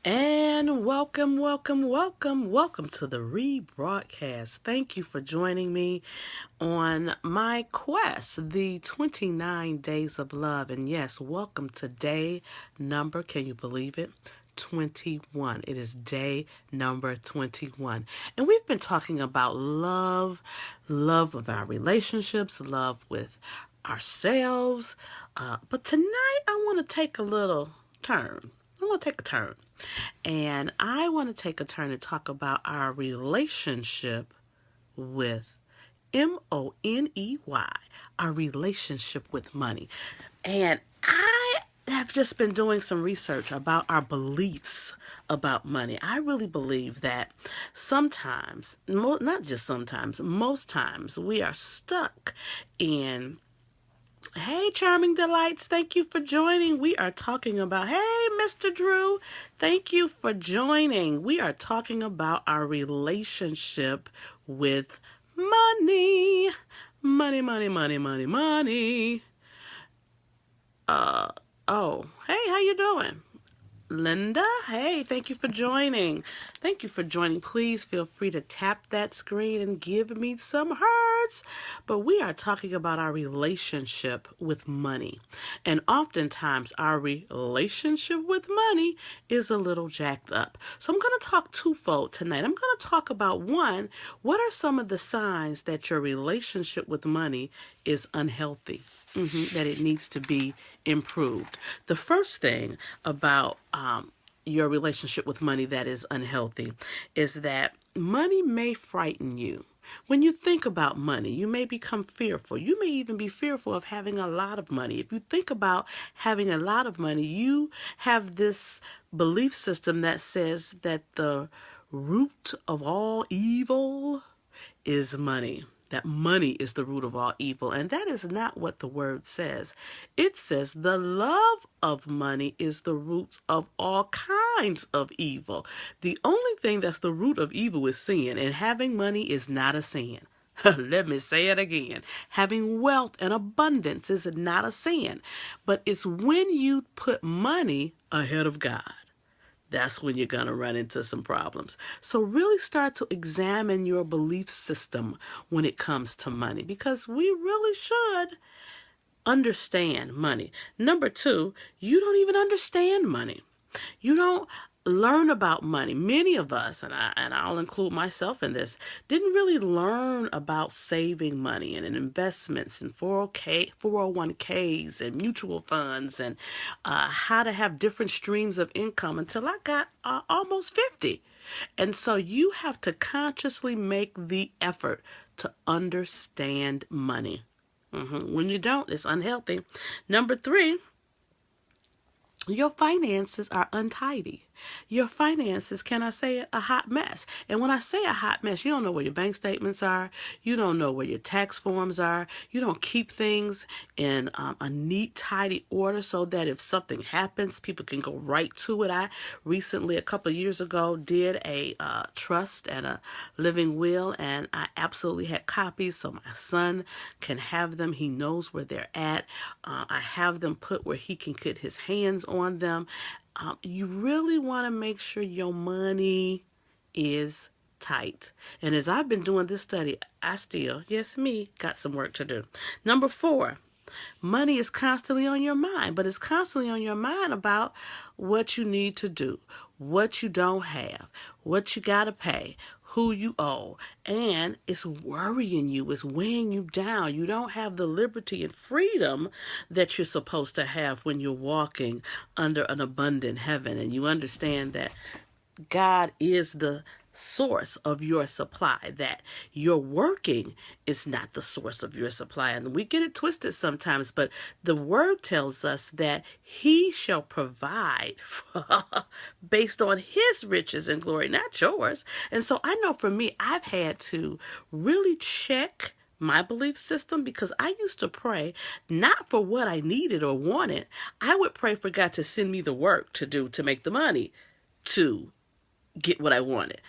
And welcome to the rebroadcast. Thank you for joining me on my quest, the 29 days of love. And yes, welcome to day number, can you believe it? 21. It is day number 21. And we've been talking about love with our relationships, love with ourselves. But tonight I want to take a little turn. I want to take a turn. And I want to take a turn and talk about our relationship with Money, our relationship with money. And I have just been doing some research about our beliefs about money. I really believe that sometimes, not just sometimes, most times we are stuck in. Hey, Charming Delights, thank you for joining. We are talking about, hey, Mr. Drew, thank you for joining. We are talking about our relationship with money. Money, money, money, money, money. Hey, how you doing? Linda, hey, thank you for joining. Thank you for joining. Please feel free to tap that screen and give me some hearts. But we are talking about our relationship with money. And oftentimes, our relationship with money is a little jacked up. So I'm going to talk twofold tonight. I'm going to talk about one, what are some of the signs that your relationship with money is unhealthy? That it needs to be improved. The first thing about your relationship with money that is unhealthy is that money may frighten you. When you think about money, you may become fearful. You may even be fearful of having a lot of money. If you think about having a lot of money, you have this belief system that says that the root of all evil is money. That money is the root of all evil. And that is not what the word says. It says the love of money is the root of all kinds of evil. The only thing that's the root of evil is sin, and having money is not a sin. Let me say it again. Having wealth and abundance is not a sin, but it's when you put money ahead of God. That's when you're going to run into some problems. So really start to examine your belief system when it comes to money, because we really should understand money. Number two, you don't even understand money. You don't learn about money. Many of us, and I'll include myself in this, didn't really learn about saving money and investments and 401ks and mutual funds and how to have different streams of income until I got almost 50. And so you have to consciously make the effort to understand money. When you don't, it's unhealthy. Number three, your finances are untidy. Your finances, can I say it, a hot mess. And when I say a hot mess, you don't know where your bank statements are. You don't know where your tax forms are. You don't keep things in a neat, tidy order so that if something happens, people can go right to it. I recently, a couple of years ago, did a trust and a living will, and I absolutely had copies so my son can have them. He knows where they're at. I have them put where he can get his hands on them. You really want to make sure your money is tight. And as I've been doing this study, I still, yes, me, got some work to do. Number four, money is constantly on your mind, but it's constantly on your mind about what you need to do, what you don't have, what you got to pay, who you owe, and it's worrying you, it's weighing you down. You don't have the liberty and freedom that you're supposed to have when you're walking under an abundant heaven, and you understand that God is the source of your supply, that your working is not the source of your supply. And we get it twisted sometimes, but the word tells us that he shall provide based on his riches and glory, not yours. And so I know for me, I've had to really check my belief system, because I used to pray not for what I needed or wanted. I would pray for God to send me the work to do to make the money to get what I wanted.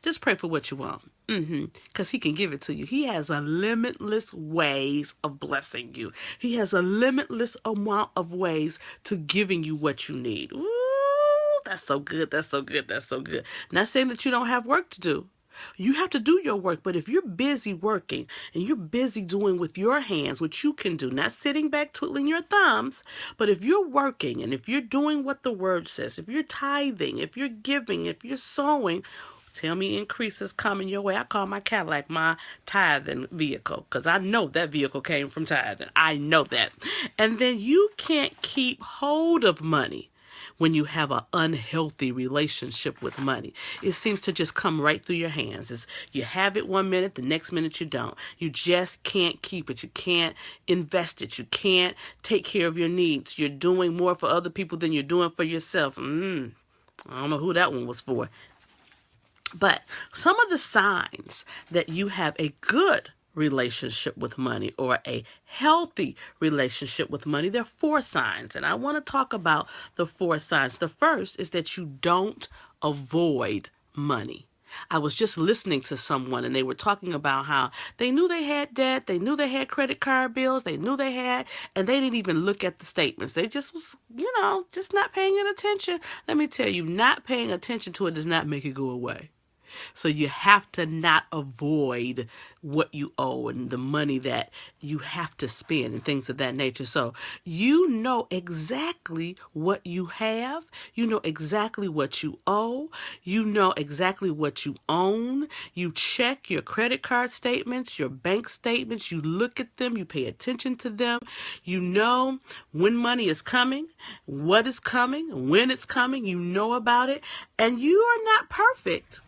Just pray for what you want. Because he can give it to you. He has a limitless ways of blessing you. He has a limitless amount of ways to giving you what you need. Ooh, that's so good. That's so good. That's so good. Not saying that you don't have work to do. You have to do your work, but if you're busy working and you're busy doing with your hands what you can do, not sitting back twiddling your thumbs, but if you're working and if you're doing what the word says, if you're tithing, if you're giving, if you're sowing, tell me increase is coming your way. I call my Cadillac my tithing vehicle because I know that vehicle came from tithing. I know that. And then you can't keep hold of money when you have an unhealthy relationship with money. It seems to just come right through your hands. You have it 1 minute, the next minute you don't. You just can't keep it. You can't invest it. You can't take care of your needs. You're doing more for other people than you're doing for yourself. I don't know who that one was for. But some of the signs that you have a good relationship with money or a healthy relationship with money, there are 4 signs. And I want to talk about the 4 signs. The first is that you don't avoid money. I was just listening to someone and they were talking about how they knew they had debt, they knew they had credit card bills, they knew they had, and they didn't even look at the statements. They just was, just not paying attention. Let me tell you, not paying attention to it does not make it go away. So you have to not avoid what you owe and the money that you have to spend and things of that nature. So you know exactly what you have. You know exactly what you owe. You know exactly what you own. You check your credit card statements, your bank statements. You look at them. You pay attention to them. You know when money is coming, what is coming, when it's coming. You know about it. And you are not perfect,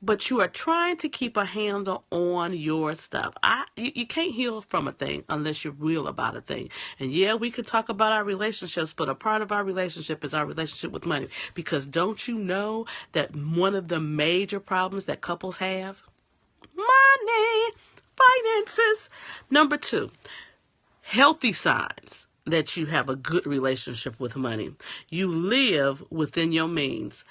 but you are trying to keep a handle on your stuff. You can't heal from a thing unless you're real about a thing. And yeah, we could talk about our relationships, but a part of our relationship is our relationship with money. Because don't you know that one of the major problems that couples have? Money, finances. Number 2, healthy signs that you have a good relationship with money. You live within your means.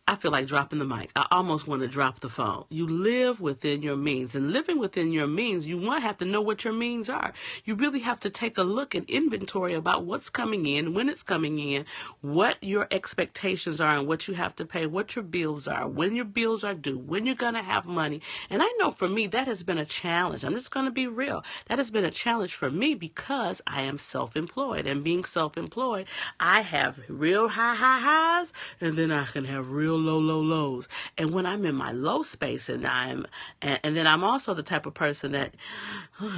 I feel like dropping the mic. I almost want to drop the phone. You live within your means. And living within your means, you have to know what your means are. You really have to take a look and inventory about what's coming in, when it's coming in, what your expectations are and what you have to pay, what your bills are, when your bills are due, when you're going to have money. And I know for me, that has been a challenge. I'm just going to be real. That has been a challenge for me because I am self-employed. And being self-employed, I have real high highs, and then I can have real low lows. And when I'm in my low space and then I'm also the type of person that,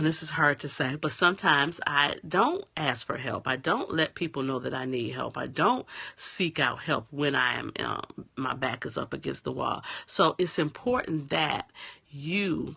this is hard to say, but sometimes I don't ask for help. I don't let people know that I need help. I don't seek out help when I am, my back is up against the wall. So it's important that you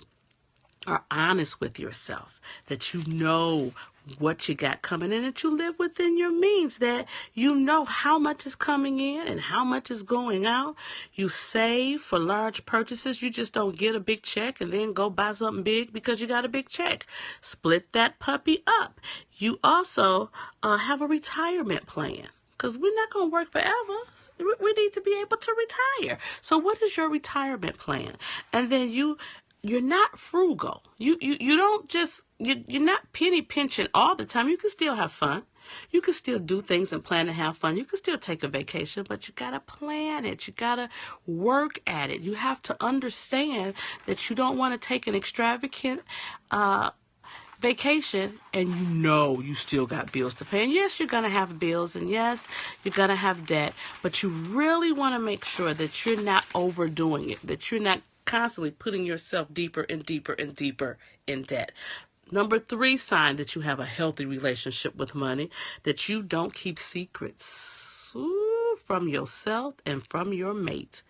are honest with yourself, that you know what you got coming in, that you live within your means, that you know how much is coming in and how much is going out. You save for large purchases. You just don't get a big check and then go buy something big because you got a big check. Split that puppy up. You also have a retirement plan because we're not going to work forever. We need to be able to retire. So what is your retirement plan? And then you're not frugal. You don't just, you're not penny pinching all the time. You can still have fun. You can still do things and plan to have fun. You can still take a vacation, but you got to plan it. You got to work at it. You have to understand that you don't want to take an extravagant vacation and you still got bills to pay. And yes, you're going to have bills, and yes, you're going to have debt, but you really want to make sure that you're not overdoing it, that you're not constantly putting yourself deeper and deeper and deeper in debt. Number 3 sign that you have a healthy relationship with money, that you don't keep secrets from yourself and from your mate.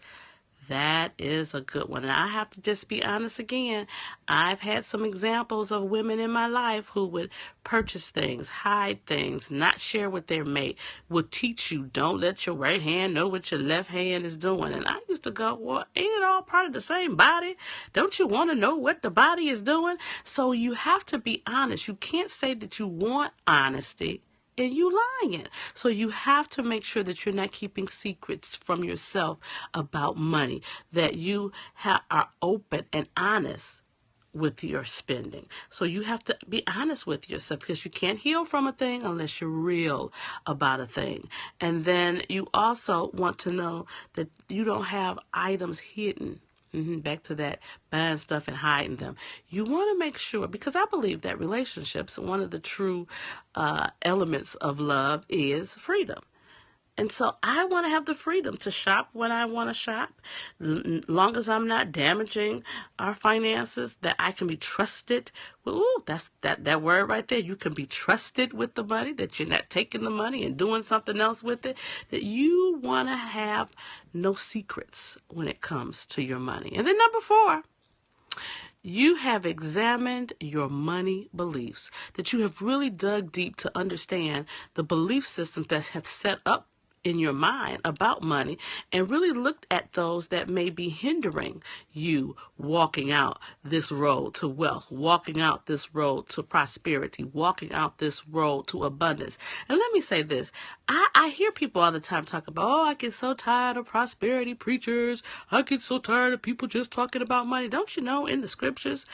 That is a good one. And I have to just be honest again. I've had some examples of women in my life who would purchase things, hide things, not share with their mate, would teach you, don't let your right hand know what your left hand is doing. And I used to go, well, ain't it all part of the same body? Don't you want to know what the body is doing? So you have to be honest. You can't say that you want honesty and you lying. So you have to make sure that you're not keeping secrets from yourself about money, that you are open and honest with your spending. So you have to be honest with yourself, because you can't heal from a thing unless you're real about a thing. And then you also want to know that you don't have items hidden. Back to that buying stuff and hiding them. You want to make sure, because I believe that relationships, one of the true elements of love is freedom. And so I want to have the freedom to shop when I want to shop, long as I'm not damaging our finances, that I can be trusted. Well, that's that word right there. You can be trusted with the money, that you're not taking the money and doing something else with it, that you want to have no secrets when it comes to your money. And then number 4, you have examined your money beliefs, that you have really dug deep to understand the belief systems that have set up in your mind about money, and really looked at those that may be hindering you walking out this road to wealth, walking out this road to prosperity, walking out this road to abundance. And let me say this, I hear people all the time talk about, I get so tired of prosperity preachers. I get so tired of people just talking about money. Don't you know in the scriptures,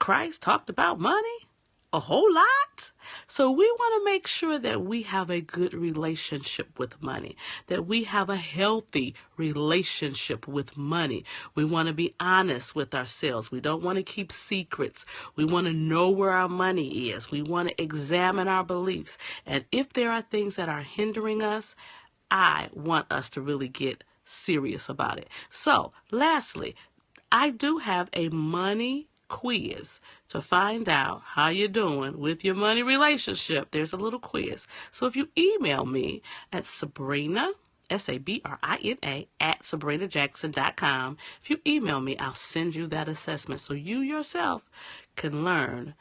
Christ talked about money a whole lot? So we want to make sure that we have a good relationship with money, that we have a healthy relationship with money. We want to be honest with ourselves. We don't want to keep secrets. We want to know where our money is. We want to examine our beliefs. And if there are things that are hindering us, I want us to really get serious about it. So, lastly, I do have a money quiz to find out how you're doing with your money relationship. There's a little quiz. So if you email me at Sabrina, Sabrina, at SabrinaJackson.com, if you email me, I'll send you that assessment so you yourself can learn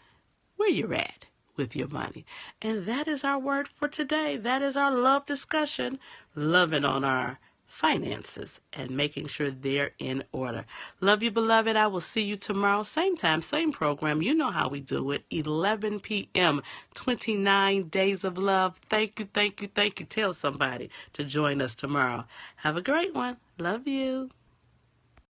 where you're at with your money. And that is our word for today. That is our love discussion, loving on our finances and making sure they're in order. Love you, beloved. I will see you tomorrow, same time, same program. You know how we do it, 11 p.m., 29 days of love. Thank you, thank you, thank you. Tell somebody to join us tomorrow. Have a great one. Love you.